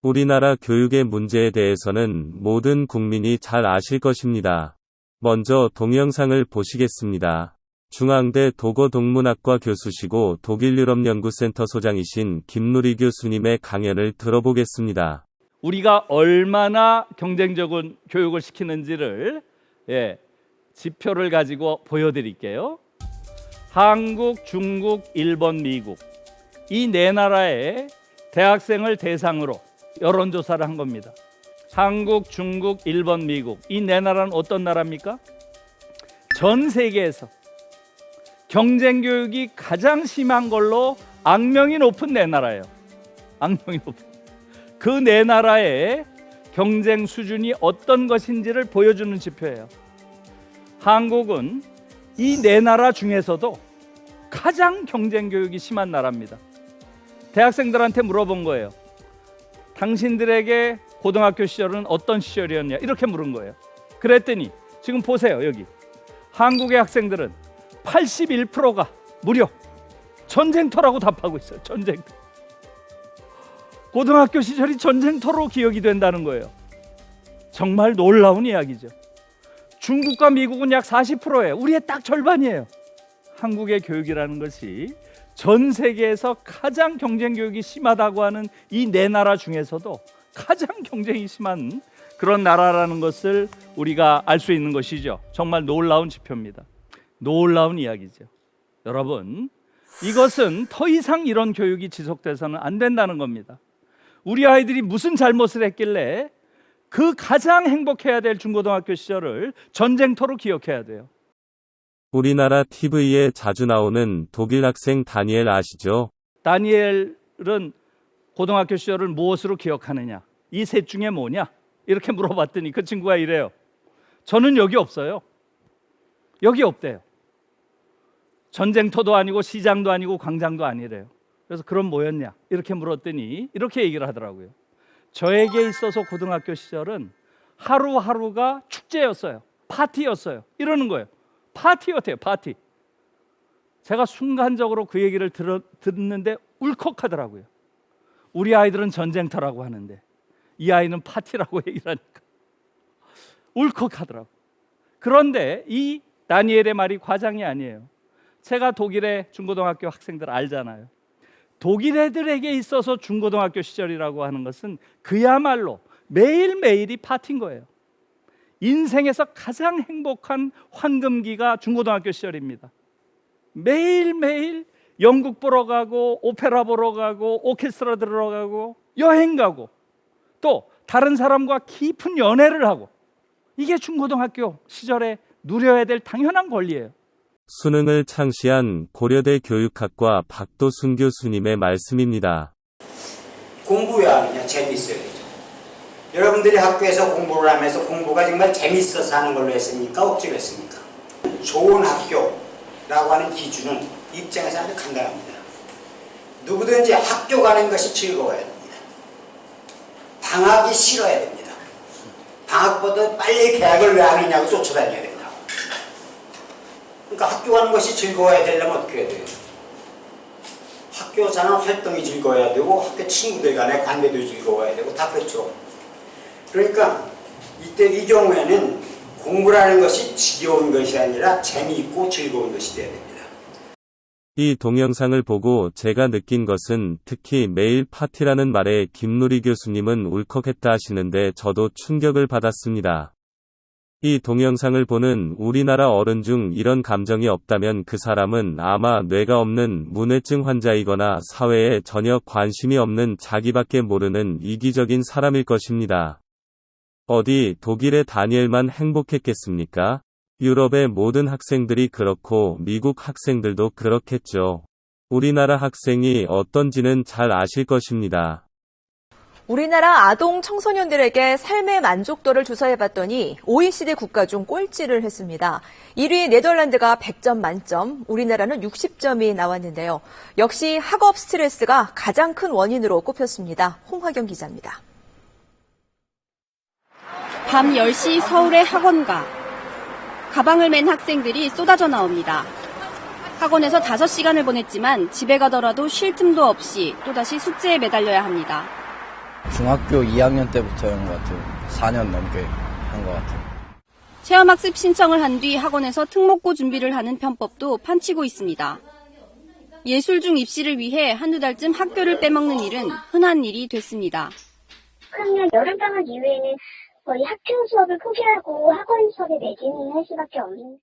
우리나라 교육의 문제에 대해서는 모든 국민이 잘 아실 것입니다. 먼저 동영상을 보시겠습니다. 중앙대 도고동문학과 교수시고 독일유럽연구센터 소장이신 김누리 교수님의 강연을 들어보겠습니다. 우리가 얼마나 경쟁적인 교육을 시키는지를 지표를 가지고 보여드릴게요. 한국, 중국, 일본, 미국 이 네 나라의 대학생을 대상으로 여론조사를 한 겁니다. 한국, 중국, 일본, 미국 이 네 나라는 어떤 나라입니까? 전 세계에서 경쟁교육이 가장 심한 걸로 악명이 높은 네 나라예요. 악명이 높은 그 네 나라의 경쟁 수준이 어떤 것인지를 보여주는 지표예요. 한국은 이 네 나라 중에서도 가장 경쟁교육이 심한 나라입니다. 대학생들한테 물어본 거예요. 당신들에게 고등학교 시절은 어떤 시절이었냐 이렇게 물은 거예요. 그랬더니 지금 보세요. 여기 한국의 학생들은 81%가 무려 전쟁터라고 답하고 있어요. 전쟁터. 고등학교 시절이 전쟁터로 기억이 된다는 거예요. 정말 놀라운 이야기죠. 중국과 미국은 약 40%예요. 우리의 딱 절반이에요. 한국의 교육이라는 것이 전 세계에서 가장 경쟁 교육이 심하다고 하는 이 네 나라 중에서도 가장 경쟁이 심한 그런 나라라는 것을 우리가 알 수 있는 것이죠. 정말 놀라운 지표입니다. 놀라운 이야기죠. 여러분, 이것은 더 이상 이런 교육이 지속돼서는 안 된다는 겁니다. 우리 아이들이 무슨 잘못을 했길래 그 가장 행복해야 될 중고등학교 시절을 전쟁터로 기억해야 돼요. 우리나라 TV에 자주 나오는 독일 학생 다니엘 아시죠? 다니엘은 고등학교 시절을 무엇으로 기억하느냐? 이 셋 중에 뭐냐? 이렇게 물어봤더니 그 친구가 이래요. 저는 여기 없어요. 여기 없대요. 전쟁터도 아니고 시장도 아니고 광장도 아니래요. 그래서 그럼 뭐였냐? 이렇게 물었더니 이렇게 얘기를 하더라고요. 저에게 있어서 고등학교 시절은 하루하루가 축제였어요. 파티였어요. 이러는 거예요. 파티였대요. 파티. 제가 순간적으로 그 얘기를 듣는데 울컥하더라고요. 우리 아이들은 전쟁터라고 하는데 이 아이는 파티라고 얘기를 하니까 울컥하더라고요. 그런데 이 다니엘의 말이 과장이 아니에요. 제가 독일의 중고등학교 학생들 알잖아요. 독일 애들에게 있어서 중고등학교 시절이라고 하는 것은 그야말로 매일매일이 파티인 거예요. 인생에서 가장 행복한 황금기가 중고등학교 시절입니다. 매일매일 연극 보러 가고 오페라 보러 가고 오케스트라 들어가고 여행 가고 또 다른 사람과 깊은 연애를 하고 이게 중고등학교 시절에 누려야 될 당연한 권리예요. 수능을 창시한 고려대 교육학과 박도순 교수님의 말씀입니다. 공부 왜 하느냐? 재밌어야 되죠. 여러분들이 학교에서 공부를 하면서 공부가 정말 재밌어서 하는 걸로 했습니까? 억지로 했습니까? 좋은 학교라고 하는 기준은 입장에서 아주 간단합니다. 누구든지 학교 가는 것이 즐거워야 됩니다. 방학이 싫어야 됩니다. 방학보다 빨리 개학을 왜 하느냐고 쫓아다녀야 된다. 그러니까 학교 가는 것이 즐거워야 되려면 어떻게 해야 돼요? 학교 사는 활동이 즐거워야 되고 학교 친구들 간의 관계도 즐거워야 되고 다 그렇죠. 그러니까 이때 이 경우에는 공부라는 것이 지겨운 것이 아니라 재미있고 즐거운 것이 돼야 됩니다. 이 동영상을 보고 제가 느낀 것은 특히 매일 파티라는 말에 김누리 교수님은 울컥했다 하시는데 저도 충격을 받았습니다. 이 동영상을 보는 우리나라 어른 중 이런 감정이 없다면 그 사람은 아마 뇌가 없는 문해증 환자이거나 사회에 전혀 관심이 없는 자기밖에 모르는 이기적인 사람일 것입니다. 어디 독일의 다니엘만 행복했겠습니까? 유럽의 모든 학생들이 그렇고 미국 학생들도 그렇겠죠. 우리나라 학생이 어떤지는 잘 아실 것입니다. 우리나라 아동 청소년들에게 삶의 만족도를 조사해봤더니 OECD 국가 중 꼴찌를 했습니다. 1위 네덜란드가 100점 만점, 우리나라는 60점이 나왔는데요. 역시 학업 스트레스가 가장 큰 원인으로 꼽혔습니다. 홍화경 기자입니다. 밤 10시 서울의 학원가. 가방을 맨 학생들이 쏟아져 나옵니다. 학원에서 5시간을 보냈지만 집에 가더라도 쉴 틈도 없이 또다시 숙제에 매달려야 합니다. 중학교 2학년 때부터인 것 같아요. 4년 넘게 한 것 같아요. 체험학습 신청을 한 뒤 학원에서 특목고 준비를 하는 편법도 판치고 있습니다. 예술중 입시를 위해 한두 달쯤 학교를 빼먹는 일은 흔한 일이 됐습니다. 그러면 여름방학 이후에는 거의 학교 수업을 포기하고 학원 수업에 매진을 할 수밖에 없는.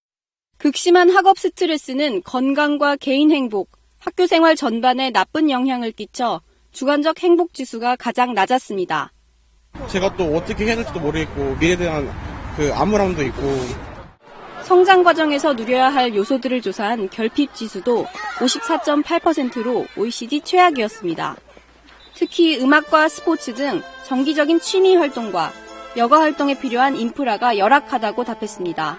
극심한 학업 스트레스는 건강과 개인 행복, 학교 생활 전반에 나쁜 영향을 끼쳐 주관적 행복 지수가 가장 낮았습니다. 제가 또 어떻게 해야 될지도 모르겠고 미래에 대한 그 암울함도 있고. 성장 과정에서 누려야 할 요소들을 조사한 결핍 지수도 54.8%로 OECD 최악이었습니다. 특히 음악과 스포츠 등 정기적인 취미 활동과 여가 활동에 필요한 인프라가 열악하다고 답했습니다.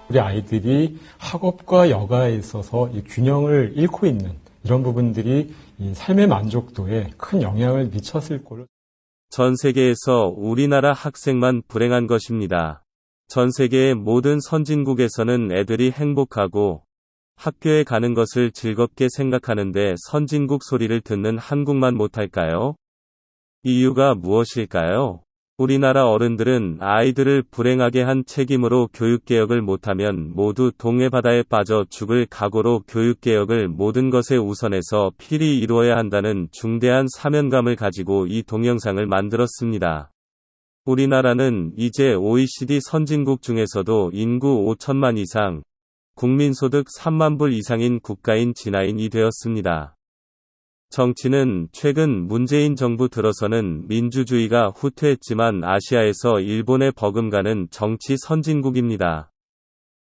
우리 아이들이 학업과 여가에 있어서 이 균형을 잃고 있는 이런 부분들이 이 삶의 만족도에 큰 영향을 미쳤을 거로. 전 세계에서 우리나라 학생만 불행한 것입니다. 전 세계의 모든 선진국에서는 애들이 행복하고 학교에 가는 것을 즐겁게 생각하는데 선진국 소리를 듣는 한국만 못할까요? 이유가 무엇일까요? 우리나라 어른들은 아이들을 불행하게 한 책임으로 교육개혁을 못하면 모두 동해바다에 빠져 죽을 각오로 교육개혁을 모든 것에 우선해서 필히 이루어야 한다는 중대한 사명감을 가지고 이 동영상을 만들었습니다. 우리나라는 이제 OECD 선진국 중에서도 인구 5천만 이상, 국민소득 3만 불 이상인 국가인 진화인이 되었습니다. 정치는 최근 문재인 정부 들어서는 민주주의가 후퇴했지만 아시아에서 일본에 버금가는 정치 선진국입니다.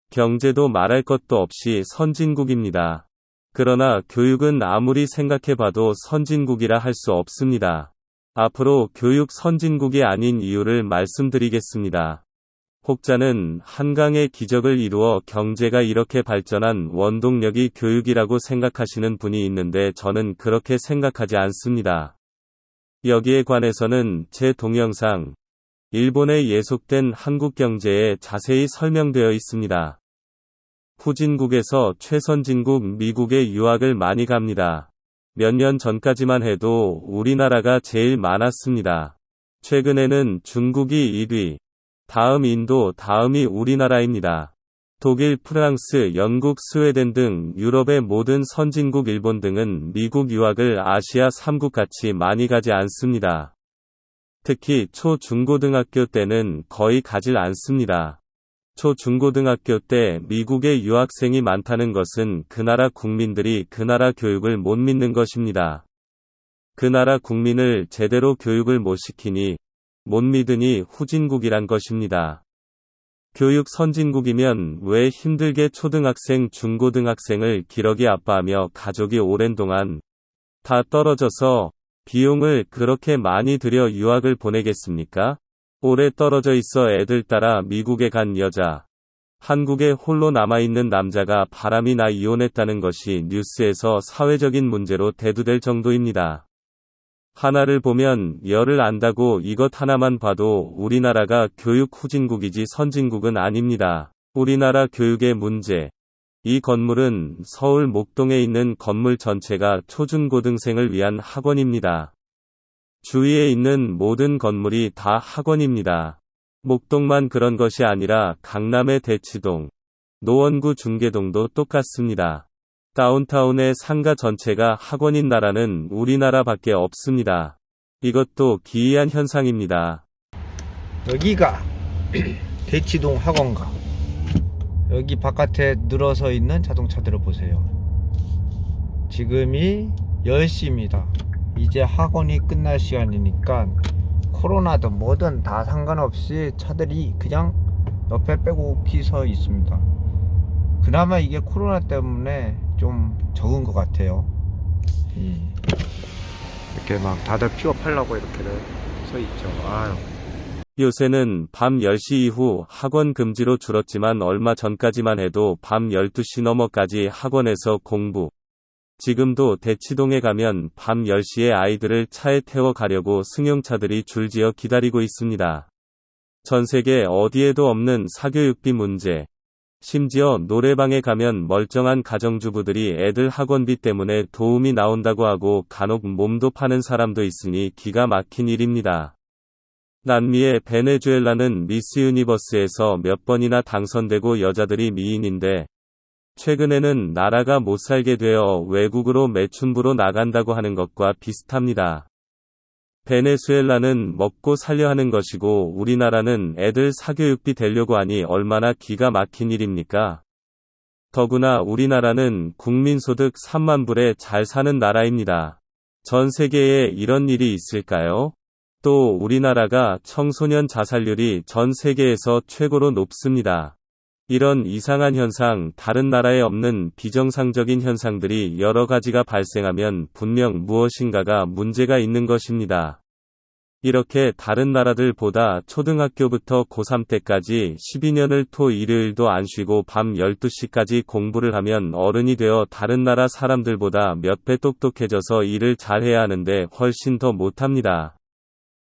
경제도 말할 것도 없이 선진국입니다. 그러나 교육은 아무리 생각해봐도 선진국이라 할 수 없습니다. 앞으로 교육 선진국이 아닌 이유를 말씀드리겠습니다. 혹자는 한강의 기적을 이루어 경제가 이렇게 발전한 원동력이 교육이라고 생각하시는 분이 있는데 저는 그렇게 생각하지 않습니다. 여기에 관해서는 제 동영상, 일본에 예속된 한국 경제에 자세히 설명되어 있습니다. 후진국에서 최선진국 미국에 유학을 많이 갑니다. 몇 년 전까지만 해도 우리나라가 제일 많았습니다. 최근에는 중국이 1위, 다음 인도, 다음이 우리나라입니다. 독일, 프랑스, 영국, 스웨덴 등 유럽의 모든 선진국 일본 등은 미국 유학을 아시아 3국같이 많이 가지 않습니다. 특히 초중고등학교 때는 거의 가질 않습니다. 초중고등학교 때 미국에 유학생이 많다는 것은 그 나라 국민들이 그 나라 교육을 못 믿는 것입니다. 그 나라 국민을 제대로 교육을 못 시키니 못 믿으니 후진국이란 것입니다. 교육 선진국이면 왜 힘들게 초등학생, 중고등학생을 기러기 아빠하며 가족이 오랜 동안 다 떨어져서 비용을 그렇게 많이 들여 유학을 보내겠습니까? 오래 떨어져 있어 애들 따라 미국에 간 여자, 한국에 홀로 남아있는 남자가 바람이 나 이혼했다는 것이 뉴스에서 사회적인 문제로 대두될 정도입니다. 하나를 보면 열을 안다고 이것 하나만 봐도 우리나라가 교육 후진국이지 선진국은 아닙니다. 우리나라 교육의 문제. 이 건물은 서울 목동에 있는 건물 전체가 초중고등생을 위한 학원입니다. 주위에 있는 모든 건물이 다 학원입니다. 목동만 그런 것이 아니라 강남의 대치동, 노원구 중계동도 똑같습니다. 다운타운의 상가 전체가 학원인 나라는 우리나라밖에 없습니다. 이것도 기이한 현상입니다. 여기가 대치동 학원가. 여기 바깥에 늘어서 있는 자동차들을 보세요. 지금이 10시입니다. 이제 학원이 끝날 시간이니까 코로나든 뭐든 다 상관없이 차들이 그냥 옆에 빼곡히 서 있습니다. 그나마 이게 코로나 때문에 좀 적은 것 같아요. 이렇게 막 다들 픽업하려고 이렇게 서 있죠. 아유. 요새는 밤 10시 이후 학원 금지로 줄었지만 얼마 전까지만 해도 밤 12시 넘어까지 학원에서 공부. 지금도 대치동에 가면 밤 10시에 아이들을 차에 태워 가려고 승용차들이 줄지어 기다리고 있습니다. 전 세계 어디에도 없는 사교육비 문제. 심지어 노래방에 가면 멀쩡한 가정주부들이 애들 학원비 때문에 도움이 나온다고 하고 간혹 몸도 파는 사람도 있으니 기가 막힌 일입니다. 남미의 베네수엘라는 미스 유니버스에서 몇 번이나 당선되고 여자들이 미인인데 최근에는 나라가 못살게 되어 외국으로 매춘부로 나간다고 하는 것과 비슷합니다. 베네수엘라는 먹고 살려 하는 것이고 우리나라는 애들 사교육비 대려고 하니 얼마나 기가 막힌 일입니까? 더구나 우리나라는 국민소득 3만 불에 잘 사는 나라입니다. 전 세계에 이런 일이 있을까요? 또 우리나라가 청소년 자살률이 전 세계에서 최고로 높습니다. 이런 이상한 현상, 다른 나라에 없는 비정상적인 현상들이 여러 가지가 발생하면 분명 무엇인가가 문제가 있는 것입니다. 이렇게 다른 나라들보다 초등학교부터 고3 때까지 12년을 토 일요일도 안 쉬고 밤 12시까지 공부를 하면 어른이 되어 다른 나라 사람들보다 몇 배 똑똑해져서 일을 잘해야 하는데 훨씬 더 못합니다.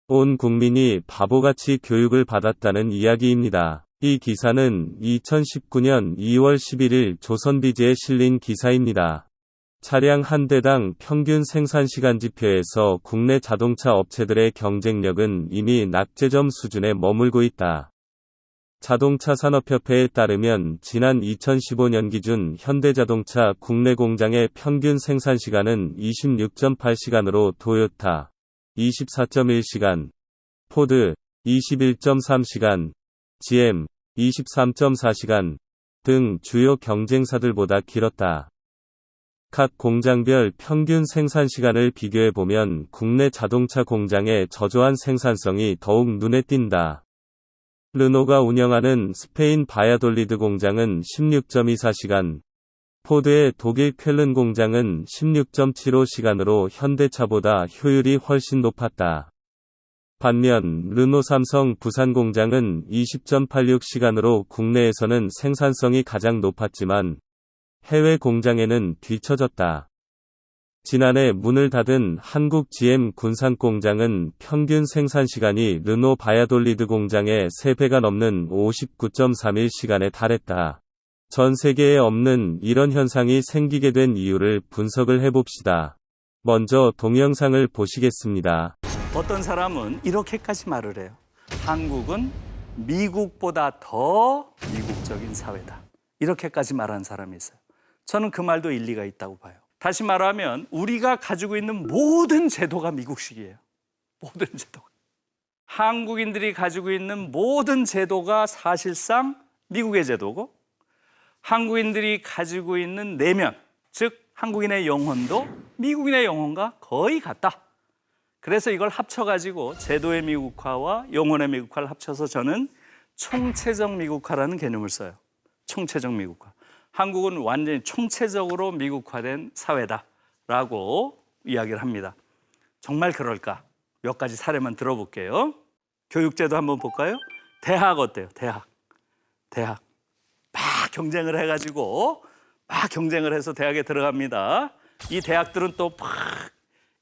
온 국민이 바보같이 교육을 받았다는 이야기입니다. 이 기사는 2019년 2월 11일 조선비즈에 실린 기사입니다. 차량 한 대당 평균 생산시간 지표에서 국내 자동차 업체들의 경쟁력은 이미 낙제점 수준에 머물고 있다. 자동차 산업협회에 따르면 지난 2015년 기준 현대자동차 국내 공장의 평균 생산시간은 26.8시간으로 토요타 24.1시간, 포드 21.3시간, GM 23.4시간 등 주요 경쟁사들보다 길었다. 각 공장별 평균 생산시간을 비교해보면 국내 자동차 공장의 저조한 생산성이 더욱 눈에 띈다. 르노가 운영하는 스페인 바야돌리드 공장은 16.24시간, 포드의 독일 쾰른 공장은 16.75시간으로 현대차보다 효율이 훨씬 높았다. 반면 르노 삼성 부산 공장은 20.86시간으로 국내에서는 생산성이 가장 높았지만 해외 공장에는 뒤처졌다. 지난해 문을 닫은 한국 GM 군산 공장은 평균 생산시간이 르노 바야돌리드 공장의 3배가 넘는 59.31시간에 달했다. 전 세계에 없는 이런 현상이 생기게 된 이유를 분석을 해봅시다. 먼저 동영상을 보시겠습니다. 어떤 사람은 이렇게까지 말을 해요. 한국은 미국보다 더 미국적인 사회다. 이렇게까지 말하는 사람이 있어요. 저는 그 말도 일리가 있다고 봐요. 다시 말하면 우리가 가지고 있는 모든 제도가 미국식이에요. 모든 제도가. 한국인들이 가지고 있는 모든 제도가 사실상 미국의 제도고 한국인들이 가지고 있는 내면, 즉 한국인의 영혼도 미국인의 영혼과 거의 같다. 그래서 이걸 합쳐가지고 제도의 미국화와 영혼의 미국화를 합쳐서 저는 총체적 미국화라는 개념을 써요. 총체적 미국화. 한국은 완전히 총체적으로 미국화된 사회다라고 이야기를 합니다. 정말 그럴까? 몇 가지 사례만 들어볼게요. 교육제도 한번 볼까요? 대학 어때요? 대학. 막 경쟁을 해가지고 막 경쟁을 해서 대학에 들어갑니다. 이 대학들은 또 막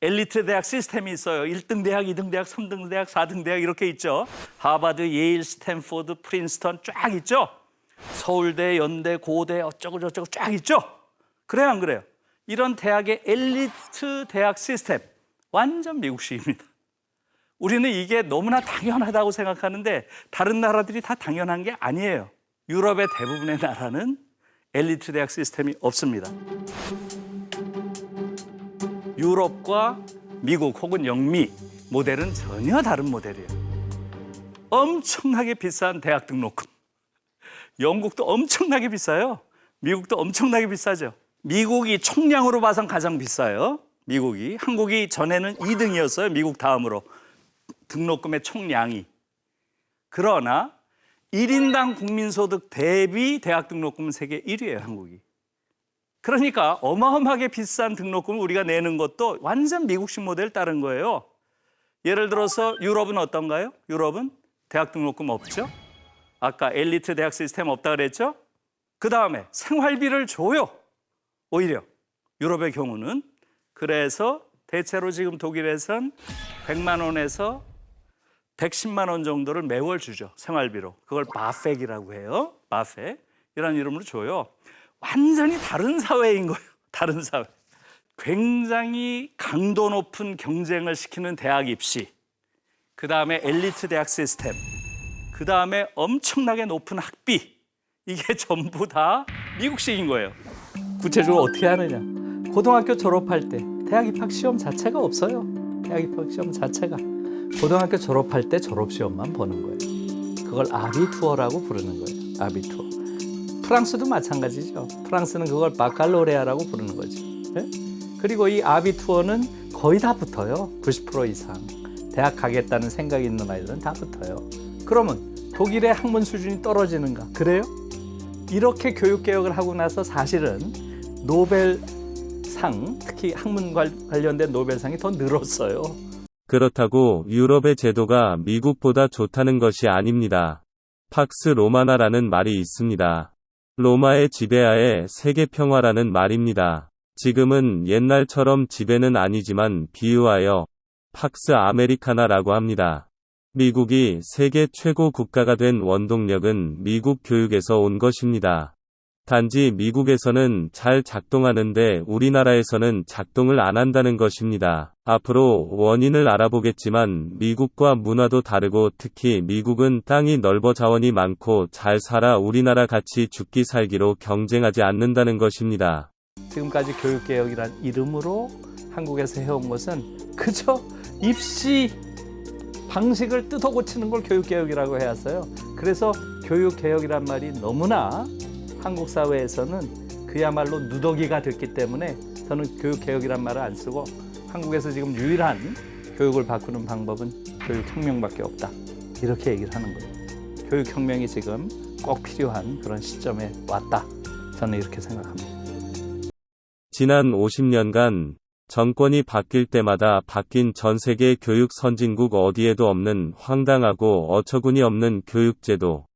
엘리트 대학 시스템이 있어요. 1등 대학, 2등 대학, 3등 대학, 4등 대학 이렇게 있죠. 하버드, 예일, 스탠포드, 프린스턴 쫙 있죠. 서울대, 연대, 고대 어쩌고 저쩌고 쫙 있죠. 그래요, 안 그래요? 이런 대학의 엘리트 대학 시스템 완전 미국식입니다. 우리는 이게 너무나 당연하다고 생각하는데 다른 나라들이 다 당연한 게 아니에요. 유럽의 대부분의 나라는 엘리트 대학 시스템이 없습니다. 유럽과 미국 혹은 영미 모델은 전혀 다른 모델이에요. 엄청나게 비싼 대학 등록금. 영국도 엄청나게 비싸요. 미국도 엄청나게 비싸죠. 미국이 총량으로 봐선 가장 비싸요. 미국이. 한국이 전에는 2등이었어요. 미국 다음으로. 등록금의 총량이. 그러나 1인당 국민소득 대비 대학 등록금은 세계 1위예요, 한국이. 그러니까 어마어마하게 비싼 등록금을 우리가 내는 것도 완전 미국식 모델을 따른 거예요. 예를 들어서 유럽은 어떤가요? 유럽은 대학 등록금 없죠? 아까 엘리트 대학 시스템 없다 그랬죠? 그 다음에 생활비를 줘요. 오히려 유럽의 경우는. 그래서 대체로 지금 독일에선 100만 원에서 110만 원 정도를 매월 주죠. 생활비로. 그걸 바펙이라고 해요. 바펙. 이라는 이름으로 줘요. 완전히 다른 사회인 거예요. 다른 사회. 굉장히 강도 높은 경쟁을 시키는 대학 입시, 그 다음에 엘리트 대학 시스템, 그 다음에 엄청나게 높은 학비, 이게 전부 다 미국식인 거예요. 구체적으로 어떻게 하느냐. 고등학교 졸업할 때 대학 입학 시험 자체가 없어요. 대학 입학 시험 자체가. 고등학교 졸업할 때 졸업시험만 보는 거예요. 그걸 아비투어라고 부르는 거예요. 아비투어. 프랑스도 마찬가지죠. 프랑스는 그걸 바칼로레아라고 부르는 거죠. 네? 그리고 이 아비투어는 거의 다 붙어요. 90% 이상. 대학 가겠다는 생각이 있는 아이들은 다 붙어요. 그러면 독일의 학문 수준이 떨어지는가? 그래요? 이렇게 교육개혁을 하고 나서 사실은 노벨상, 특히 학문 관련된 노벨상이 더 늘었어요. 그렇다고 유럽의 제도가 미국보다 좋다는 것이 아닙니다. 팍스 로마나라는 말이 있습니다. 로마의 지배하에 세계 평화라는 말입니다. 지금은 옛날처럼 지배는 아니지만 비유하여 팍스 아메리카나라고 합니다. 미국이 세계 최고 국가가 된 원동력은 미국 교육에서 온 것입니다. 단지 미국에서는 잘 작동하는데 우리나라에서는 작동을 안 한다는 것입니다. 앞으로 원인을 알아보겠지만 미국과 문화도 다르고 특히 미국은 땅이 넓어 자원이 많고 잘 살아 우리나라 같이 죽기 살기로 경쟁하지 않는다는 것입니다. 지금까지 교육개혁이란 이름으로 한국에서 해온 것은 그저 입시 방식을 뜯어 고치는 걸 교육개혁이라고 해왔어요. 그래서 교육개혁이란 말이 너무나 한국 사회에서는 그야말로 누더기가 됐기 때문에 저는 교육개혁이란 말을 안 쓰고 한국에서 지금 유일한 교육을 바꾸는 방법은 교육혁명밖에 없다. 이렇게 얘기를 하는 거예요. 교육혁명이 지금 꼭 필요한 그런 시점에 왔다. 저는 이렇게 생각합니다. 지난 50년간 정권이 바뀔 때마다 바뀐 전 세계 교육 선진국 어디에도 없는 황당하고 어처구니 없는 교육제도,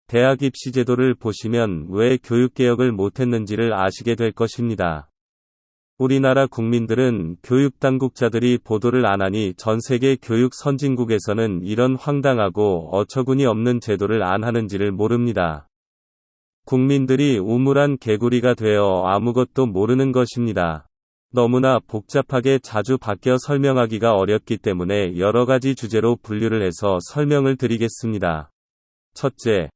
대학 입시제도를 보시면 왜 교육개혁을 못했는지를 아시게 될 것입니다. 우리나라 국민들은 교육당국자들이 보도를 안 하니 전 세계 교육 선진국에서는 이런 황당하고 어처구니 없는 제도를 안 하는지를 모릅니다. 국민들이 우물안 개구리가 되어 아무것도 모르는 것입니다. 너무나 복잡하게 자주 바뀌어 설명하기가 어렵기 때문에 여러 가지 주제로 분류를 해서 설명을 드리겠습니다. 첫째,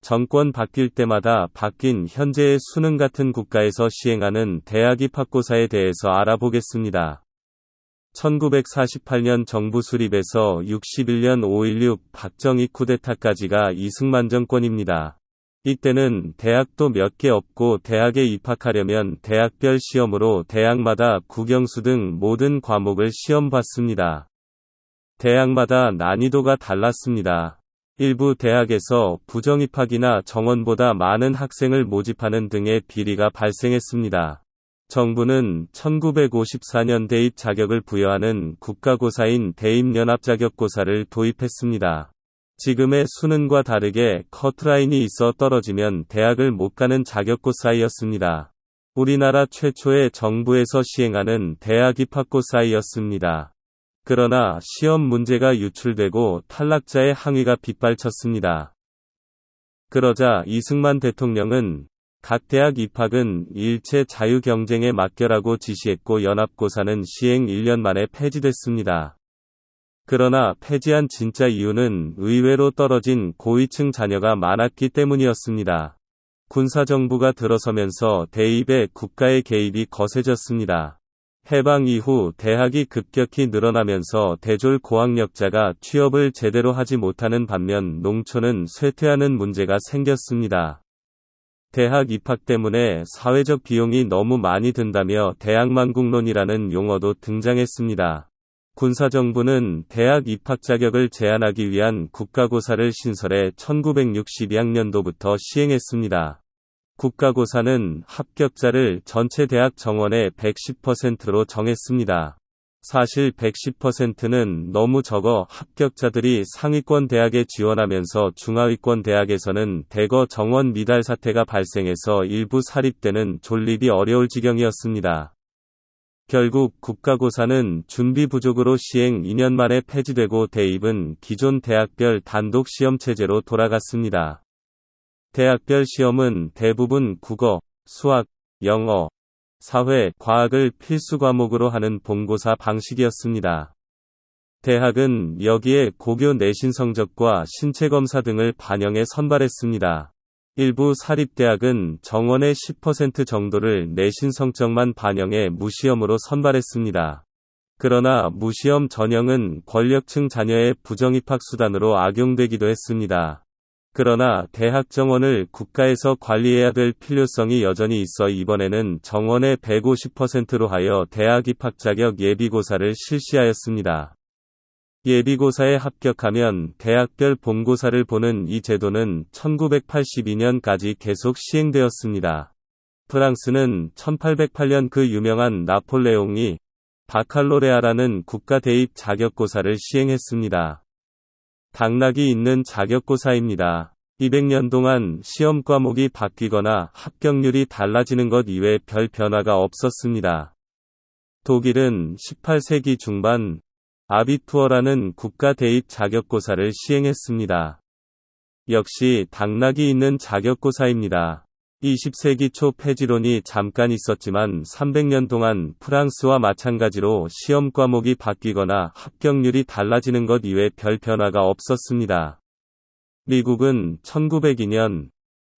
정권 바뀔 때마다 바뀐 현재의 수능 같은 국가에서 시행하는 대학 입학고사에 대해서 알아보겠습니다. 1948년 정부 수립에서 61년 5.16 박정희 쿠데타까지가 이승만 정권입니다. 이때는 대학도 몇 개 없고 대학에 입학하려면 대학별 시험으로 대학마다 국영수 등 모든 과목을 시험 봤습니다. 대학마다 난이도가 달랐습니다. 일부 대학에서 부정입학이나 정원보다 많은 학생을 모집하는 등의 비리가 발생했습니다. 정부는 1954년 대입 자격을 부여하는 국가고사인 대입연합자격고사를 도입했습니다. 지금의 수능과 다르게 커트라인이 있어 떨어지면 대학을 못 가는 자격고사이었습니다. 우리나라 최초의 정부에서 시행하는 대학 입학고사이었습니다. 그러나 시험 문제가 유출되고 탈락자의 항의가 빗발쳤습니다. 그러자 이승만 대통령은 각 대학 입학은 일체 자유경쟁에 맡겨라고 지시했고 연합고사는 시행 1년 만에 폐지됐습니다. 그러나 폐지한 진짜 이유는 의외로 떨어진 고위층 자녀가 많았기 때문이었습니다. 군사정부가 들어서면서 대입에 국가의 개입이 거세졌습니다. 해방 이후 대학이 급격히 늘어나면서 대졸 고학력자가 취업을 제대로 하지 못하는 반면 농촌은 쇠퇴하는 문제가 생겼습니다. 대학 입학 때문에 사회적 비용이 너무 많이 든다며 대학만국론이라는 용어도 등장했습니다. 군사정부는 대학 입학 자격을 제한하기 위한 국가고사를 신설해 1962학년도부터 시행했습니다. 국가고사는 합격자를 전체 대학 정원의 110%로 정했습니다. 사실 110%는 너무 적어 합격자들이 상위권 대학에 지원하면서 중하위권 대학에서는 대거 정원 미달 사태가 발생해서 일부 사립대는 존립이 어려울 지경이었습니다. 결국 국가고사는 준비 부족으로 시행 2년 만에 폐지되고 대입은 기존 대학별 단독 시험 체제로 돌아갔습니다. 대학별 시험은 대부분 국어, 수학, 영어, 사회, 과학을 필수 과목으로 하는 본고사 방식이었습니다. 대학은 여기에 고교 내신 성적과 신체 검사 등을 반영해 선발했습니다. 일부 사립대학은 정원의 10% 정도를 내신 성적만 반영해 무시험으로 선발했습니다. 그러나 무시험 전형은 권력층 자녀의 부정입학 수단으로 악용되기도 했습니다. 그러나 대학 정원을 국가에서 관리해야 될 필요성이 여전히 있어 이번에는 정원의 150%로 하여 대학 입학 자격 예비고사를 실시하였습니다. 예비고사에 합격하면 대학별 본고사를 보는 이 제도는 1982년까지 계속 시행되었습니다. 프랑스는 1808년 그 유명한 나폴레옹이 바칼로레아라는 국가 대입 자격고사를 시행했습니다. 당락이 있는 자격고사입니다. 200년 동안 시험 과목이 바뀌거나 합격률이 달라지는 것 이외 별 변화가 없었습니다. 독일은 18세기 중반 아비투어라는 국가 대입 자격고사를 시행했습니다. 역시 당락이 있는 자격고사입니다. 20세기 초 폐지론이 잠깐 있었지만 300년 동안 프랑스와 마찬가지로 시험 과목이 바뀌거나 합격률이 달라지는 것 이외 별 변화가 없었습니다. 미국은 1902년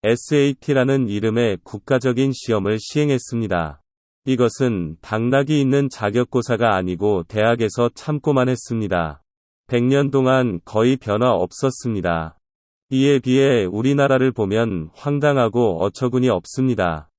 SAT라는 이름의 국가적인 시험을 시행했습니다. 이것은 당락이 있는 자격고사가 아니고 대학에서 참고만 했습니다. 100년 동안 거의 변화 없었습니다. 이에 비해 우리나라를 보면 황당하고 어처구니 없습니다.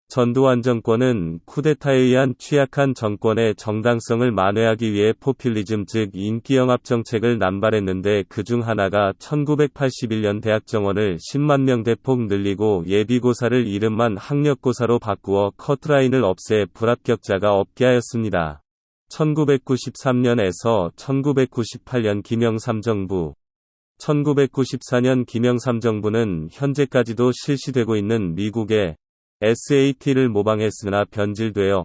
전두환 정권은 쿠데타에 의한 취약한 정권의 정당성을 만회하기 위해 포퓰리즘 즉 인기영합 정책을 남발했는데 그중 하나가 1981년 대학 정원을 10만 명 대폭 늘리고 예비고사를 이름만 학력고사로 바꾸어 커트라인을 없애 불합격자가 없게 하였습니다. 1993년에서 1998년 김영삼 정부 1994년 김영삼 정부는 현재까지도 실시되고 있는 미국의 SAT를 모방했으나 변질되어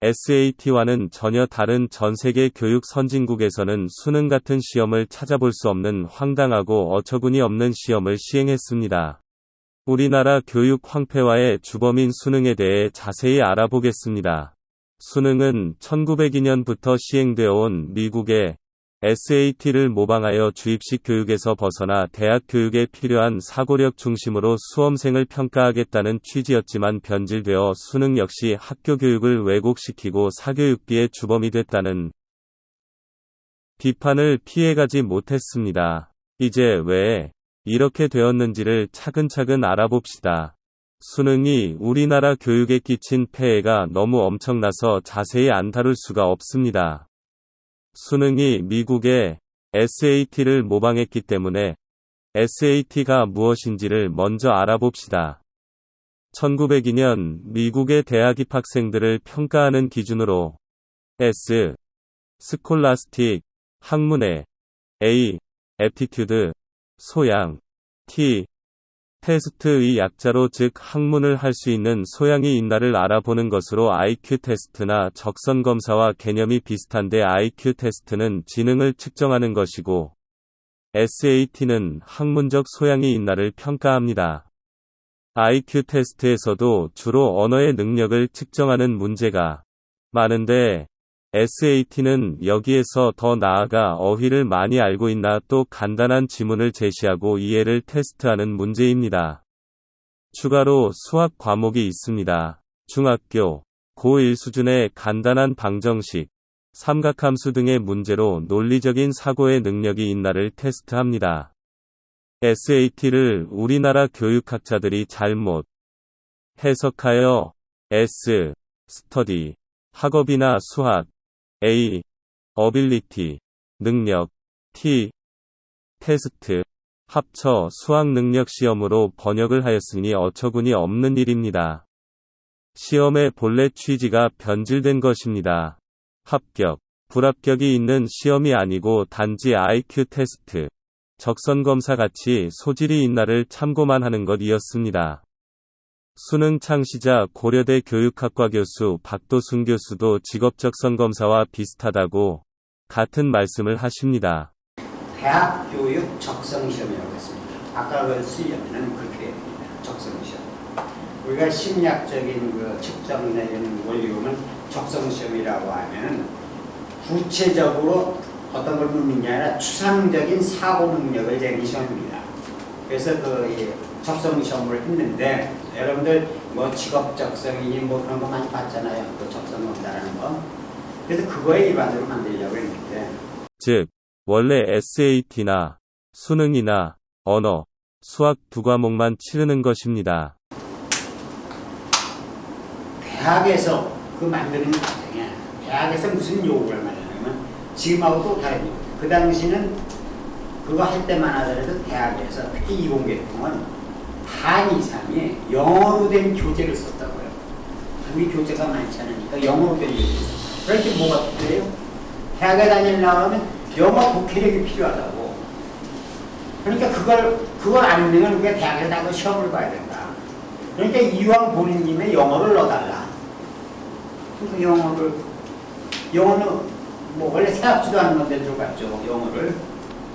SAT와는 전혀 다른 전세계 교육 선진국에서는 수능 같은 시험을 찾아볼 수 없는 황당하고 어처구니 없는 시험을 시행했습니다. 우리나라 교육 황폐화의 주범인 수능에 대해 자세히 알아보겠습니다. 수능은 1902년부터 시행되어 온 미국의 SAT를 모방하여 주입식 교육에서 벗어나 대학 교육에 필요한 사고력 중심으로 수험생을 평가하겠다는 취지였지만 변질되어 수능 역시 학교 교육을 왜곡시키고 사교육비의 주범이 됐다는 비판을 피해가지 못했습니다. 이제 왜 이렇게 되었는지를 차근차근 알아봅시다. 수능이 우리나라 교육에 끼친 폐해가 너무 엄청나서 자세히 안 다룰 수가 없습니다. 수능이 미국의 SAT를 모방했기 때문에 SAT가 무엇인지를 먼저 알아봅시다. 1902년 미국의 대학 입학생들을 평가하는 기준으로 S. 스콜라스틱, 학문의 A. 애티튜드, 소양, T. 테스트의 약자로 즉 학문을 할 수 있는 소양이 있나를 알아보는 것으로 IQ 테스트나 적선 검사와 개념이 비슷한데 IQ 테스트는 지능을 측정하는 것이고 SAT는 학문적 소양이 있나를 평가합니다. IQ 테스트에서도 주로 언어의 능력을 측정하는 문제가 많은데 SAT는 여기에서 더 나아가 어휘를 많이 알고 있나 또 간단한 지문을 제시하고 이해를 테스트하는 문제입니다. 추가로 수학 과목이 있습니다. 중학교, 고1 수준의 간단한 방정식, 삼각함수 등의 문제로 논리적인 사고의 능력이 있나를 테스트합니다. SAT를 우리나라 교육학자들이 잘못 해석하여 S. 스터디, 학업이나 수학, A. 어빌리티, 능력, T. 테스트, 합쳐 수학능력 시험으로 번역을 하였으니 어처구니 없는 일입니다. 시험의 본래 취지가 변질된 것입니다. 합격, 불합격이 있는 시험이 아니고 단지 IQ 테스트, 적선검사 같이 소질이 있나를 참고만 하는 것이었습니다. 수능 창시자 고려대 교육학과 교수 박도순 교수도 직업적성검사와 비슷하다고 같은 말씀을 하십니다. 대학 교육 적성 시험이라고 했습니다. 아까 그 수련은 그렇게 됩니다. 적성시험. 우리가 심리학적인 그 측정이나 이런 원리로는 적성시험이라고 하면 구체적으로 어떤 걸 묻는 게 아니라 추상적인 사고 능력을 재는 시험입니다. 그래서 그 적성시험을 했는데 여러분들 뭐 직업 적성이니 뭐 그런 거 많이 봤잖아요. 그 적성 논다라는 거. 그래서 그거에 일반적으로 만들려고 했는데. 즉, 원래 SAT나 수능이나 언어, 수학 두 과목만 치르는 것입니다. 대학에서 그 만드는 과정에 대학에서 무슨 요구를 말하냐면 지금하고 또 다른 요구. 그 당시는 그거 할 때만 하더라도 대학에서 특히 이공계통은 반 이상이 영어로 된 교재를 썼다고요. 우리 교재가 많지 않으니까 영어로 된 교재. 그렇게 뭐가 필요해요? 대학에 다니려고 하면 영어 독해력이 필요하다고. 그러니까 그걸 안 되면 우리가 대학에서 다 시험을 봐야 된다. 그러니까 이왕 보는 김에 영어를 넣어달라. 그러니까 영어는 뭐 원래 생각지도 않은 건데 들어갔죠. 영어를.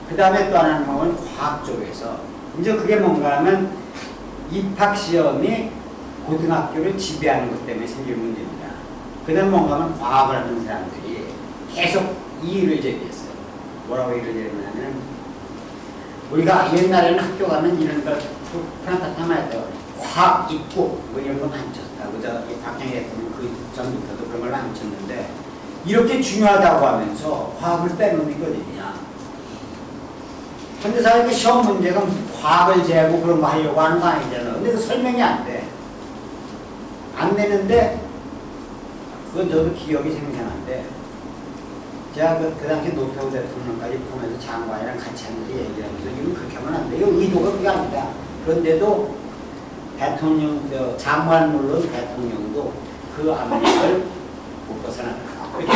그 다음에 또 하나는 뭐냐면 과학 쪽에서. 이제 그게 뭔가 하면 입학시험이 고등학교를 지배하는 것 때문에 생긴 문제입니다. 그 다음에 뭔가 하면 과학을 하는 사람들이 계속 이의를 제기했어요. 뭐라고 이의를 제기하냐면 우리가 옛날에는 학교 가면 이런 걸 프랑타타만 해도 과학 입국 뭐 이런 거 많이 쳤다고 박정희 대통령 그 전부터도 그런 걸 많이 쳤는데 이렇게 중요하다고 하면서 과학을 빼놓는 게 어디냐. 근데 사실 시험 문제가 무슨 과학을 제하고 그런 거 하려고 하는 거 아니잖아. 근데 그 설명이 안 돼. 안 되는데 그건 저도 기억이 생생한데 제가 그 당시 노태우 대통령까지 보면서 장관이랑 같이 하면서 얘기하면서 이건 그렇게 하면 안 돼요. 의도가 그게 아니다. 그런데도 대통령, 장관 물론 대통령도 그 압력을 못 벗어나더라고요.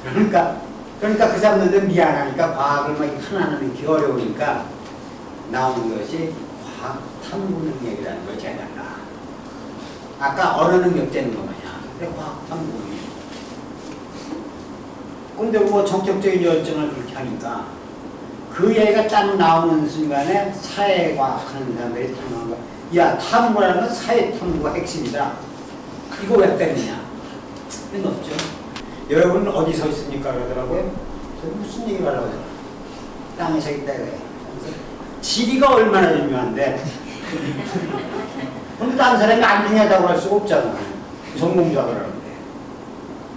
그러니까 그 사람들도 미안하니까 과학을 막 하나는 넣기 어려우니까 나오는 것이 과학 탐구 능력이라는 걸 제안한다. 아까 언어 능력 재는 거 뭐냐. 근데 과학 탐구 능력. 근데 뭐 정적적인 열정을 그렇게 하니까 그 얘기가 딱 나오는 순간에 사회과학 하는 사람들이 탐구하는 거야. 야, 탐구라는 건 사회 탐구가 핵심이다. 이거 왜 빼느냐. 그게 없죠. 여러분 어디 서 있습니까? 그러더라고요. 무슨 얘기를 하려고 하잖아. 땅에 서 있다 이거예요. 지리가 얼마나 중요한데. 근데 다른 사람이 안 중요하다고 할 수가 없잖아. 전공자가 그러는데.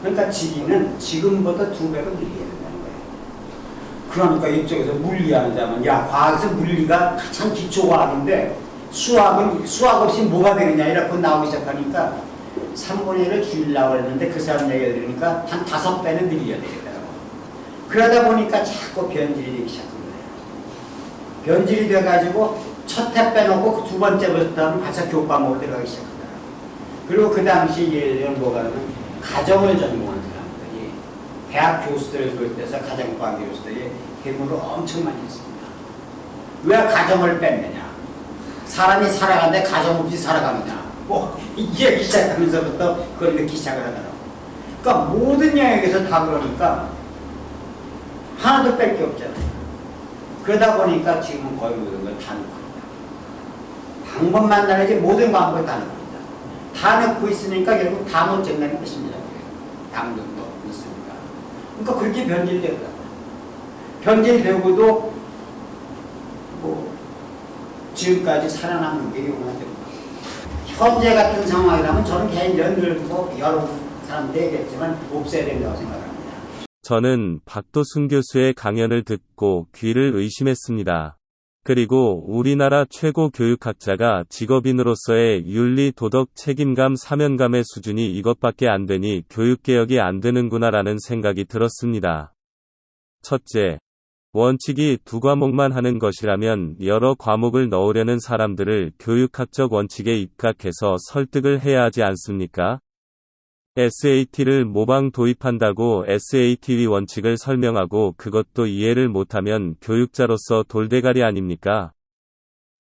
그러니까 지리는 지금보다 2배가 늘려야 된다는 거예요. 그러니까 이쪽에서 물리하는 사람은 야, 과학에서 물리가 가장 기초과학인데 수학 없이 뭐가 되느냐 이렇게 나오기 시작하니까 3분의 1을 줄이려고 했는데 그 사람 얘기를 들으니까 한 5배는 늘려야 되겠다고. 그러다 보니까 자꾸 변질이 되기 시작한 거예요. 변질이 돼가지고 첫 해 빼놓고 그 두 번째부터 하면 벌써 교과목으로 들어가기 시작한다. 그리고 그 당시 예를 들면 뭐가 하면 가정을 전공하는 사람들이 대학 교수들을 비롯해서 가정과학 교수들이 대부분 엄청 많이 했습니다. 왜 가정을 뺐느냐. 사람이 살아가는데 가정 없이 살아갑니다. 뭐 이게 시작하면서부터 그걸 듣기 시작을 하더라고. 그러니까 모든 영역에서 다 그러니까 하나도 뺄 게 없잖아요. 그러다 보니까 지금은 거의 모든 걸 다 넣고 있다. 방법만 다르지 모든 방법을 다 넣고 있다. 다 넣고 있으니까 결국 다 못 정리하는 것입니다. 당도 있으니까. 그러니까 그렇게 변질되더라고요. 변질되고도 뭐 지금까지 살아남는 게 용납됩니다. 현재 같은 상황이라면 저는 개인적으로 늘 뭐 여러 사람들이 얘기했지만 없애야 된다고 생각합니다. 저는 박도순 교수의 강연을 듣고 귀를 의심했습니다. 그리고 우리나라 최고 교육학자가 직업인으로서의 윤리, 도덕, 책임감, 사명감의 수준이 이것밖에 안 되니 교육개혁이 안 되는구나라는 생각이 들었습니다. 첫째, 원칙이 2과목만 하는 것이라면 여러 과목을 넣으려는 사람들을 교육학적 원칙에 입각해서 설득을 해야 하지 않습니까? SAT를 모방 도입한다고 SAT 원칙을 설명하고 그것도 이해를 못하면 교육자로서 돌대가리 아닙니까?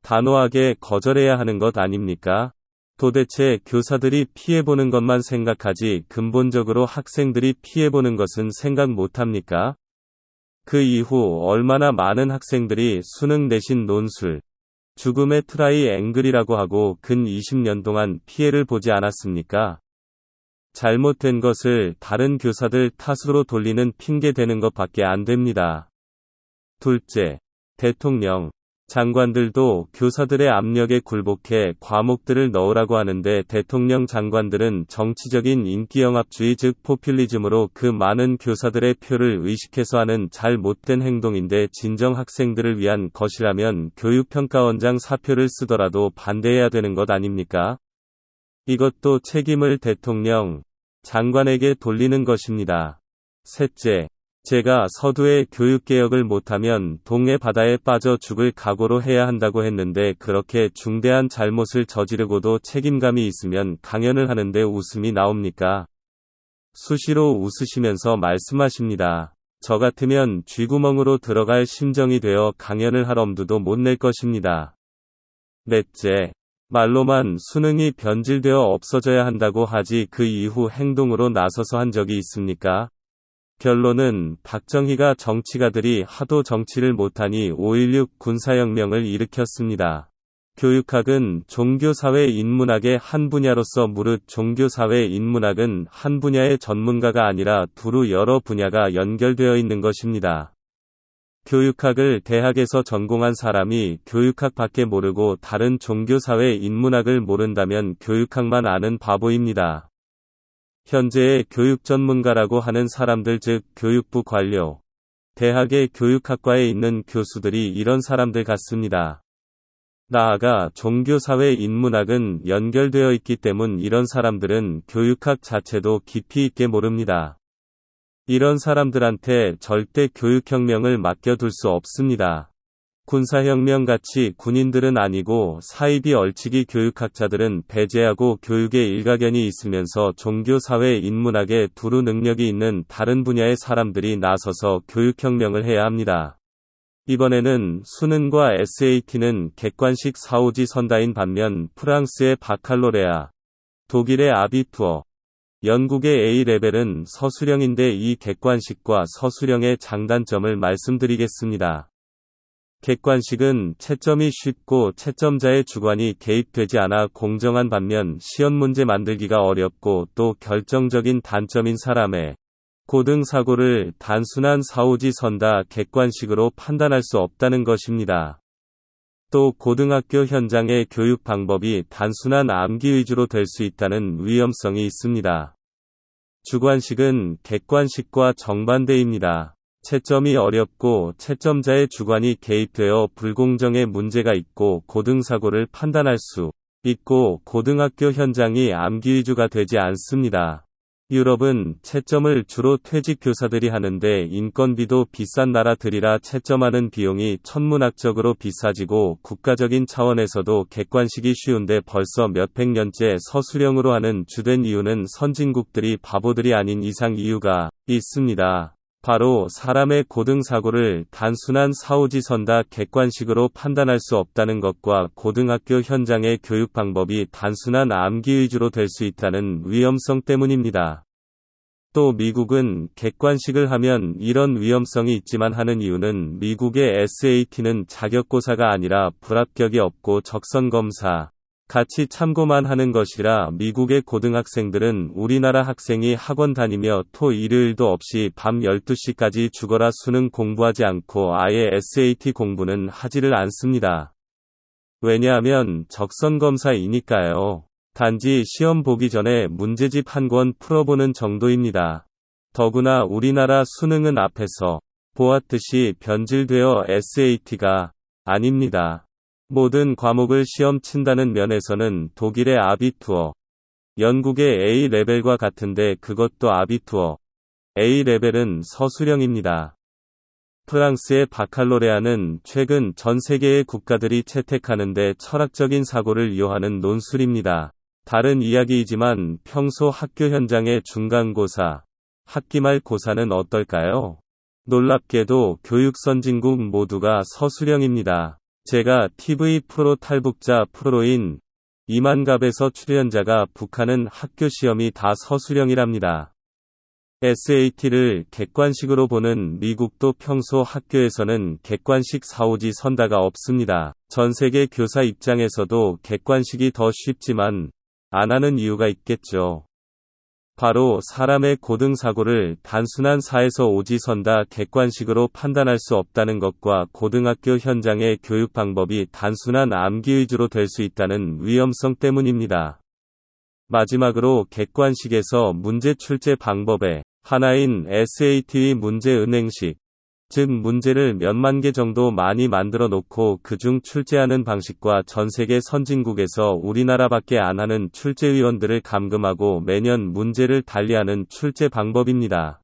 단호하게 거절해야 하는 것 아닙니까? 도대체 교사들이 피해보는 것만 생각하지 근본적으로 학생들이 피해보는 것은 생각 못합니까? 그 이후 얼마나 많은 학생들이 수능 내신 논술, 죽음의 트라이앵글이라고 하고 근 20년 동안 피해를 보지 않았습니까? 잘못된 것을 다른 교사들 탓으로 돌리는 핑계 대는 것밖에 안 됩니다. 둘째, 대통령, 장관들도 교사들의 압력에 굴복해 과목들을 넣으라고 하는데 대통령 장관들은 정치적인 인기영합주의 즉 포퓰리즘으로 그 많은 교사들의 표를 의식해서 하는 잘못된 행동인데 진정 학생들을 위한 것이라면 교육평가원장 사표를 쓰더라도 반대해야 되는 것 아닙니까? 이것도 책임을 대통령, 장관에게 돌리는 것입니다. 셋째, 제가 서두에 교육개혁을 못하면 동해 바다에 빠져 죽을 각오로 해야 한다고 했는데 그렇게 중대한 잘못을 저지르고도 책임감이 있으면 강연을 하는데 웃음이 나옵니까? 수시로 웃으시면서 말씀하십니다. 저 같으면 쥐구멍으로 들어갈 심정이 되어 강연을 할 엄두도 못 낼 것입니다. 넷째, 말로만 수능이 변질되어 없어져야 한다고 하지 그 이후 행동으로 나서서 한 적이 있습니까? 결론은 박정희가 정치가들이 하도 정치를 못하니 5.16 군사혁명을 일으켰습니다. 교육학은 종교사회 인문학의 한 분야로서 무릇 종교사회 인문학은 한 분야의 전문가가 아니라 두루 여러 분야가 연결되어 있는 것입니다. 교육학을 대학에서 전공한 사람이 교육학밖에 모르고 다른 종교사회 인문학을 모른다면 교육학만 아는 바보입니다. 현재의 교육 전문가라고 하는 사람들 즉 교육부 관료, 대학의 교육학과에 있는 교수들이 이런 사람들 같습니다. 나아가 종교사회 인문학은 연결되어 있기 때문 이런 사람들은 교육학 자체도 깊이 있게 모릅니다. 이런 사람들한테 절대 교육혁명을 맡겨둘 수 없습니다. 군사혁명같이 군인들은 아니고 사이비 얼치기 교육학자들은 배제하고 교육에 일가견이 있으면서 종교사회 인문학에 두루 능력이 있는 다른 분야의 사람들이 나서서 교육혁명을 해야 합니다. 이번에는 수능과 SAT는 객관식 4-5지 선다인 반면 프랑스의 바칼로레아, 독일의 아비투어, 영국의 A레벨은 서술형인데 이 객관식과 서술형의 장단점을 말씀드리겠습니다. 객관식은 채점이 쉽고 채점자의 주관이 개입되지 않아 공정한 반면 시험 문제 만들기가 어렵고 또 결정적인 단점인 사람의 고등사고를 단순한 4-5지 선다 객관식으로 판단할 수 없다는 것입니다. 또 고등학교 현장의 교육 방법이 단순한 암기 위주로 될 수 있다는 위험성이 있습니다. 주관식은 객관식과 정반대입니다. 채점이 어렵고 채점자의 주관이 개입되어 불공정의 문제가 있고 고등사고를 판단할 수 있고 고등학교 현장이 암기 위주가 되지 않습니다. 유럽은 채점을 주로 퇴직 교사들이 하는데 인건비도 비싼 나라들이라 채점하는 비용이 천문학적으로 비싸지고 국가적인 차원에서도 객관식이 쉬운데 벌써 몇백 년째 서술형으로 하는 주된 이유는 선진국들이 바보들이 아닌 이상 이유가 있습니다. 바로 사람의 고등사고를 단순한 4-5지 선다 객관식으로 판단할 수 없다는 것과 고등학교 현장의 교육 방법이 단순한 암기 위주로 될 수 있다는 위험성 때문입니다. 또 미국은 객관식을 하면 이런 위험성이 있지만 하는 이유는 미국의 SAT는 자격고사가 아니라 불합격이 없고 적선검사, 같이 참고만 하는 것이라 미국의 고등학생들은 우리나라 학생이 학원 다니며 토 일요일도 없이 밤 12시까지 죽어라 수능 공부하지 않고 아예 SAT 공부는 하지를 않습니다. 왜냐하면 적선검사이니까요. 단지 시험 보기 전에 문제집 한 권 풀어보는 정도입니다. 더구나 우리나라 수능은 앞에서 보았듯이 변질되어 SAT가 아닙니다. 모든 과목을 시험 친다는 면에서는 독일의 아비투어, 영국의 A레벨과 같은데 그것도 아비투어, A레벨은 서술형입니다. 프랑스의 바칼로레아는 최근 전 세계의 국가들이 채택하는데 철학적인 사고를 요하는 논술입니다. 다른 이야기이지만 평소 학교 현장의 중간고사, 학기말 고사는 어떨까요? 놀랍게도 교육 선진국 모두가 서술형입니다. 제가 TV 프로 탈북자 프로인 이만갑에서 출연자가 북한은 학교 시험이 다 서술형이랍니다. SAT를 객관식으로 보는 미국도 평소 학교에서는 객관식 4-5지 선다가 없습니다. 전 세계 교사 입장에서도 객관식이 더 쉽지만 안 하는 이유가 있겠죠. 바로 사람의 고등사고를 단순한 4에서 5지 선다 객관식으로 판단할 수 없다는 것과 고등학교 현장의 교육 방법이 단순한 암기 위주로 될 수 있다는 위험성 때문입니다. 마지막으로 객관식에서 문제 출제 방법의 하나인 SAT 문제 은행식, 즉 문제를 몇만 개 정도 많이 만들어 놓고 그중 출제하는 방식과 전세계 선진국에서 우리나라밖에 안 하는 출제위원들을 감금하고 매년 문제를 달리하는 출제 방법입니다.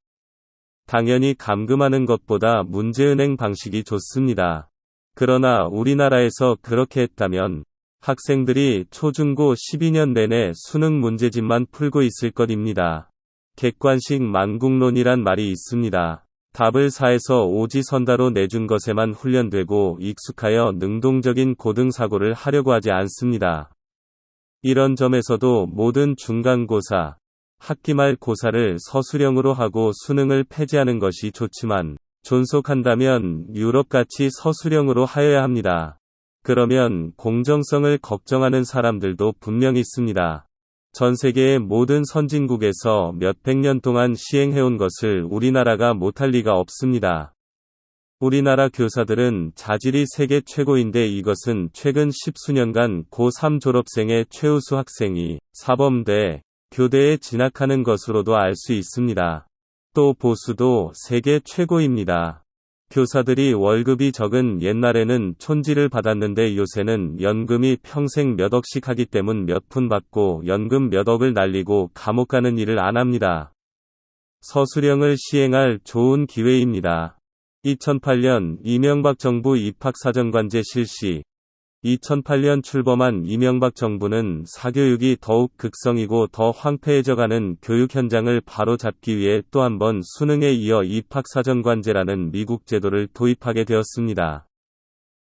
당연히 감금하는 것보다 문제은행 방식이 좋습니다. 그러나 우리나라에서 그렇게 했다면 학생들이 초중고 12년 내내 수능 문제집만 풀고 있을 것입니다. 객관식 만국론이란 말이 있습니다. 답을 4에서 5지 선다로 내준 것에만 훈련되고 익숙하여 능동적인 고등사고를 하려고 하지 않습니다. 이런 점에서도 모든 중간고사, 학기말 고사를 서술형으로 하고 수능을 폐지하는 것이 좋지만 존속한다면 유럽같이 서술형으로 하여야 합니다. 그러면 공정성을 걱정하는 사람들도 분명 있습니다. 전 세계의 모든 선진국에서 몇백 년 동안 시행해온 것을 우리나라가 못할 리가 없습니다. 우리나라 교사들은 자질이 세계 최고인데 이것은 최근 10수년간 고3 졸업생의 최우수 학생이 사범대, 교대에 진학하는 것으로도 알 수 있습니다. 또 보수도 세계 최고입니다. 교사들이 월급이 적은 옛날에는 촌지를 받았는데 요새는 연금이 평생 몇 억씩 하기 때문 몇 푼 받고 연금 몇 억을 날리고 감옥 가는 일을 안 합니다. 서술형을 시행할 좋은 기회입니다. 2008년 이명박 정부 입학사정관제 실시. 2008년 출범한 이명박 정부는 사교육이 더욱 극성이고 더 황폐해져가는 교육 현장을 바로잡기 위해 또 한 번 수능에 이어 입학사정관제라는 미국 제도를 도입하게 되었습니다.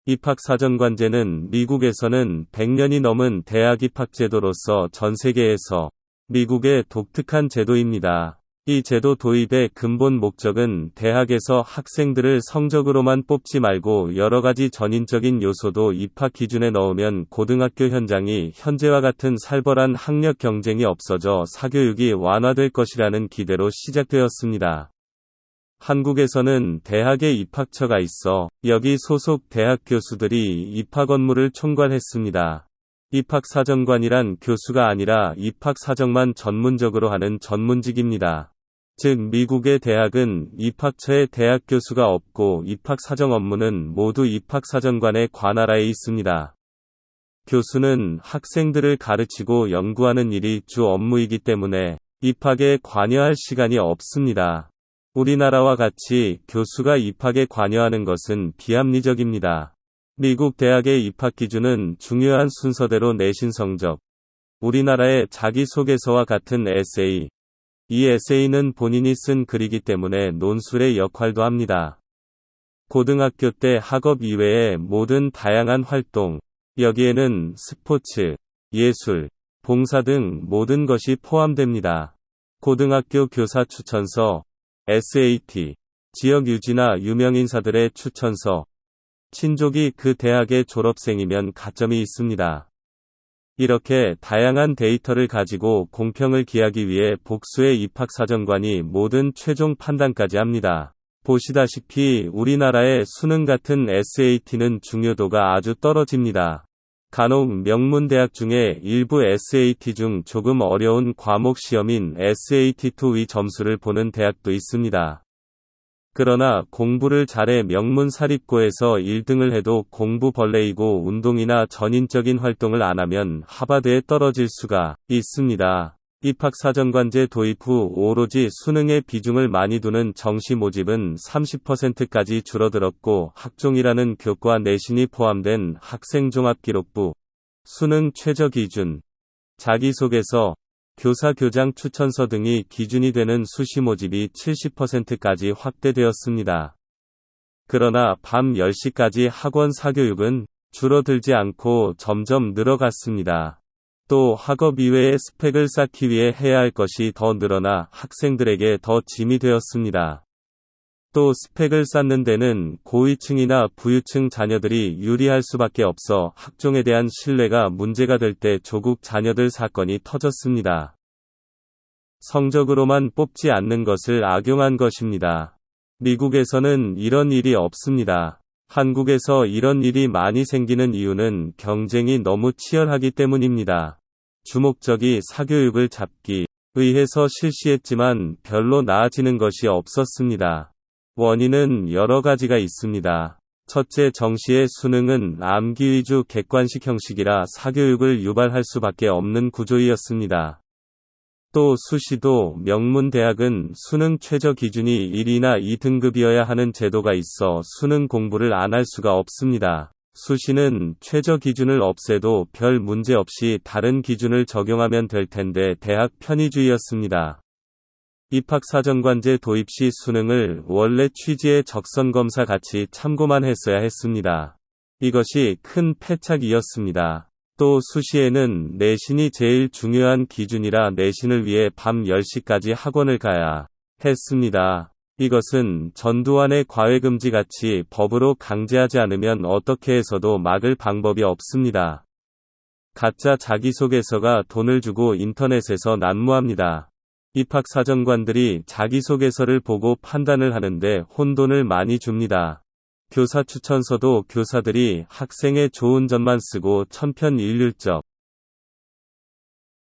입학사정관제는 미국에서는 100년이 넘은 대학 입학제도로서 전 세계에서 미국의 독특한 제도입니다. 이 제도 도입의 근본 목적은 대학에서 학생들을 성적으로만 뽑지 말고 여러 가지 전인적인 요소도 입학 기준에 넣으면 고등학교 현장이 현재와 같은 살벌한 학력 경쟁이 없어져 사교육이 완화될 것이라는 기대로 시작되었습니다. 한국에서는 대학에 입학처가 있어 여기 소속 대학 교수들이 입학 업무를 총괄했습니다. 입학사정관이란 교수가 아니라 입학사정만 전문적으로 하는 전문직입니다. 즉 미국의 대학은 입학처에 대학 교수가 없고 입학사정 업무는 모두 입학사정관의 관할하에 있습니다. 교수는 학생들을 가르치고 연구하는 일이 주 업무이기 때문에 입학에 관여할 시간이 없습니다. 우리나라와 같이 교수가 입학에 관여하는 것은 비합리적입니다. 미국 대학의 입학 기준은 중요한 순서대로 내신 성적, 우리나라의 자기소개서와 같은 에세이, 이 에세이는 본인이 쓴 글이기 때문에 논술의 역할도 합니다. 고등학교 때 학업 이외의 모든 다양한 활동, 여기에는 스포츠, 예술, 봉사 등 모든 것이 포함됩니다. 고등학교 교사 추천서, SAT, 지역 유지나 유명인사들의 추천서, 친족이 그 대학의 졸업생이면 가점이 있습니다. 이렇게 다양한 데이터를 가지고 공평을 기하기 위해 복수의 입학사정관이 모든 최종 판단까지 합니다. 보시다시피 우리나라의 수능 같은 SAT는 중요도가 아주 떨어집니다. 간혹 명문대학 중에 일부 SAT 중 조금 어려운 과목 시험인 SAT2의 점수를 보는 대학도 있습니다. 그러나 공부를 잘해 명문 사립고에서 1등을 해도 공부 벌레이고 운동이나 전인적인 활동을 안 하면 하버드에 떨어질 수가 있습니다. 입학사정관제 도입 후 오로지 수능에 비중을 많이 두는 정시 모집은 30%까지 줄어들었고 학종이라는 교과 내신이 포함된 학생종합기록부, 수능 최저기준, 자기소개서, 교사 교장 추천서 등이 기준이 되는 수시 모집이 70%까지 확대되었습니다. 그러나 밤 10시까지 학원 사교육은 줄어들지 않고 점점 늘어갔습니다. 또 학업 이외의 스펙을 쌓기 위해 해야 할 것이 더 늘어나 학생들에게 더 짐이 되었습니다. 또 스펙을 쌓는 데는 고위층이나 부유층 자녀들이 유리할 수밖에 없어 학종에 대한 신뢰가 문제가 될 때 조국 자녀들 사건이 터졌습니다. 성적으로만 뽑지 않는 것을 악용한 것입니다. 미국에서는 이런 일이 없습니다. 한국에서 이런 일이 많이 생기는 이유는 경쟁이 너무 치열하기 때문입니다. 주목적이 사교육을 잡기 위해서 실시했지만 별로 나아지는 것이 없었습니다. 원인은 여러 가지가 있습니다. 첫째, 정시의 수능은 암기 위주 객관식 형식이라 사교육을 유발할 수밖에 없는 구조이었습니다. 또 수시도 명문대학은 수능 최저 기준이 1이나 2등급이어야 하는 제도가 있어 수능 공부를 안 할 수가 없습니다. 수시는 최저 기준을 없애도 별 문제 없이 다른 기준을 적용하면 될 텐데 대학 편의주의였습니다. 입학사정관제 도입 시 수능을 원래 취지의 적성검사 같이 참고만 했어야 했습니다. 이것이 큰 패착이었습니다. 또 수시에는 내신이 제일 중요한 기준이라 내신을 위해 밤 10시까지 학원을 가야 했습니다. 이것은 전두환의 과외금지같이 법으로 강제하지 않으면 어떻게 해서도 막을 방법이 없습니다. 가짜 자기소개서가 돈을 주고 인터넷에서 난무합니다. 입학사정관들이 자기소개서를 보고 판단을 하는데 혼돈을 많이 줍니다. 교사 추천서도 교사들이 학생의 좋은 점만 쓰고 천편일률적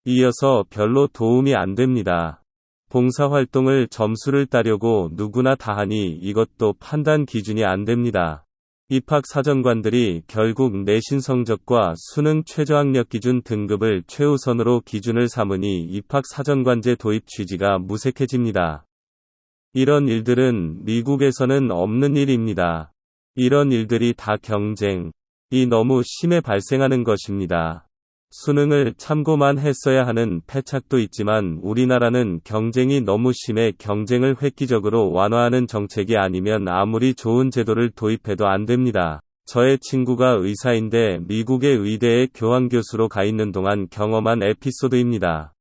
이어서 별로 도움이 안 됩니다. 봉사활동을 점수를 따려고 누구나 다 하니 이것도 판단 기준이 안 됩니다. 입학사정관들이 결국 내신 성적과 수능 최저학력 기준 등급을 최우선으로 기준을 삼으니 입학사정관제 도입 취지가 무색해집니다. 이런 일들은 미국에서는 없는 일입니다. 이런 일들이 다 경쟁이 너무 심해 발생하는 것입니다. 수능을 참고만 했어야 하는 패착도 있지만 우리나라는 경쟁이 너무 심해 경쟁을 획기적으로 완화하는 정책이 아니면 아무리 좋은 제도를 도입해도 안 됩니다. 저의 친구가 의사인데 미국의 의대에 교환교수로 가 있는 동안 경험한 에피소드입니다.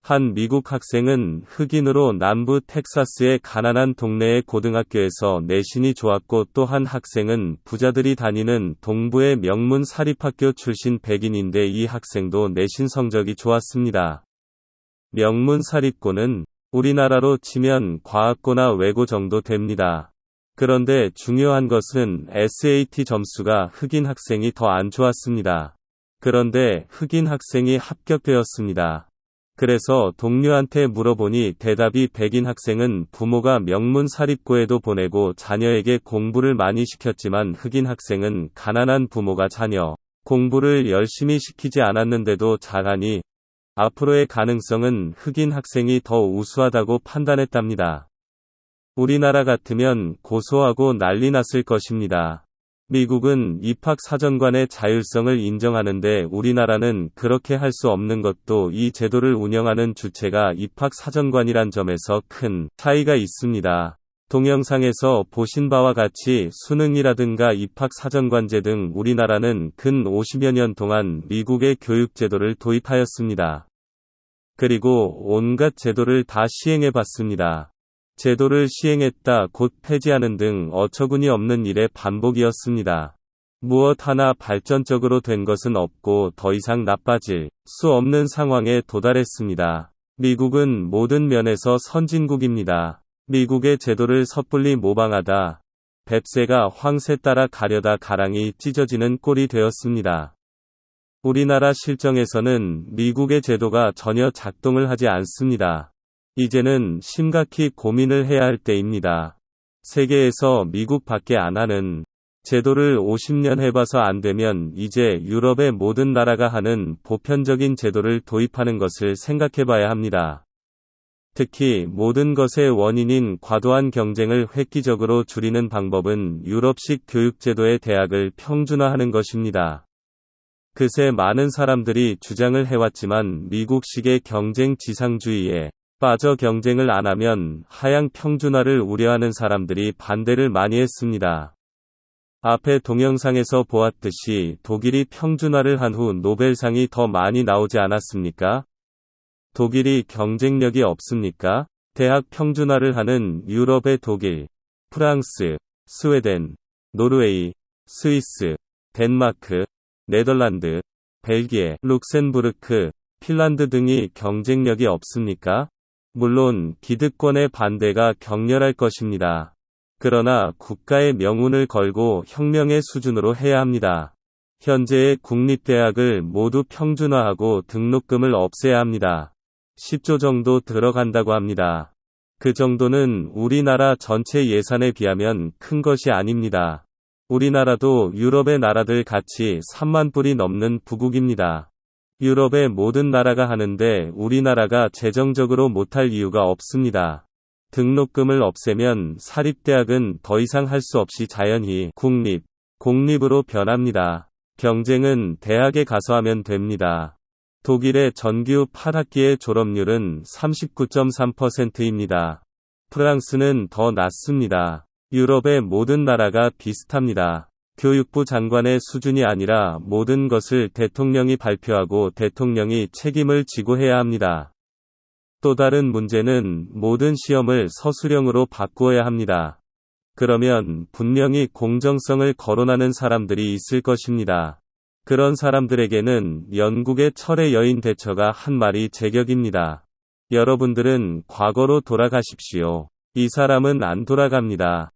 한 미국 학생은 흑인으로 남부 텍사스의 가난한 동네의 고등학교에서 내신이 좋았고 또 한 학생은 부자들이 다니는 동부의 명문 사립학교 출신 백인인데 이 학생도 내신 성적이 좋았습니다. 명문 사립고는 우리나라로 치면 과학고나 외고 정도 됩니다. 그런데 중요한 것은 SAT 점수가 흑인 학생이 더 안 좋았습니다. 그런데 흑인 학생이 합격되었습니다. 그래서 동료한테 물어보니 대답이 백인 학생은 부모가 명문 사립고에도 보내고 자녀에게 공부를 많이 시켰지만 흑인 학생은 가난한 부모가 자녀 공부를 열심히 시키지 않았는데도 잘하니 앞으로의 가능성은 흑인 학생이 더 우수하다고 판단했답니다. 우리나라 같으면 고소하고 난리 났을 것입니다. 미국은 입학사정관의 자율성을 인정하는데 우리나라는 그렇게 할 수 없는 것도 이 제도를 운영하는 주체가 입학사정관이란 점에서 큰 차이가 있습니다. 동영상에서 보신 바와 같이 수능이라든가 입학사정관제 등 우리나라는 근 50여 년 동안 미국의 교육제도를 도입하였습니다. 그리고 온갖 제도를 다 시행해봤습니다. 제도를 시행했다 곧 폐지하는 등 어처구니 없는 일의 반복이었습니다. 무엇 하나 발전적으로 된 것은 없고 더 이상 나빠질 수 없는 상황에 도달했습니다. 미국은 모든 면에서 선진국입니다. 미국의 제도를 섣불리 모방하다 뱁새가 황새 따라 가려다 가랑이 찢어지는 꼴이 되었습니다. 우리나라 실정에서는 미국의 제도가 전혀 작동을 하지 않습니다. 이제는 심각히 고민을 해야 할 때입니다. 세계에서 미국밖에 안 하는 제도를 50년 해봐서 안 되면 이제 유럽의 모든 나라가 하는 보편적인 제도를 도입하는 것을 생각해봐야 합니다. 특히 모든 것의 원인인 과도한 경쟁을 획기적으로 줄이는 방법은 유럽식 교육제도의 대학을 평준화하는 것입니다. 그새 많은 사람들이 주장을 해왔지만 미국식의 경쟁 지상주의에 빠져 경쟁을 안 하면 하향 평준화를 우려하는 사람들이 반대를 많이 했습니다. 앞에 동영상에서 보았듯이 독일이 평준화를 한 후 노벨상이 더 많이 나오지 않았습니까? 독일이 경쟁력이 없습니까? 대학 평준화를 하는 유럽의 독일, 프랑스, 스웨덴, 노르웨이, 스위스, 덴마크, 네덜란드, 벨기에, 룩셈부르크, 핀란드 등이 경쟁력이 없습니까? 물론 기득권의 반대가 격렬할 것입니다. 그러나 국가의 명운을 걸고 혁명의 수준으로 해야 합니다. 현재의 국립대학을 모두 평준화하고 등록금을 없애야 합니다. 10조 정도 들어간다고 합니다. 그 정도는 우리나라 전체 예산에 비하면 큰 것이 아닙니다. 우리나라도 유럽의 나라들 같이 3만 불이 넘는 부국입니다. 유럽의 모든 나라가 하는데 우리나라가 재정적으로 못할 이유가 없습니다. 등록금을 없애면 사립대학은 더 이상 할 수 없이 자연히 국립, 공립으로 변합니다. 경쟁은 대학에 가서 하면 됩니다. 독일의 전교 8학기의 졸업률은 39.3%입니다. 프랑스는 더 낮습니다. 유럽의 모든 나라가 비슷합니다. 교육부 장관의 수준이 아니라 모든 것을 대통령이 발표하고 대통령이 책임을 지고 해야 합니다. 또 다른 문제는 모든 시험을 서술형으로 바꾸어야 합니다. 그러면 분명히 공정성을 거론하는 사람들이 있을 것입니다. 그런 사람들에게는 영국의 철의 여인 대처가 한 말이 제격입니다. 여러분들은 과거로 돌아가십시오. 이 사람은 안 돌아갑니다.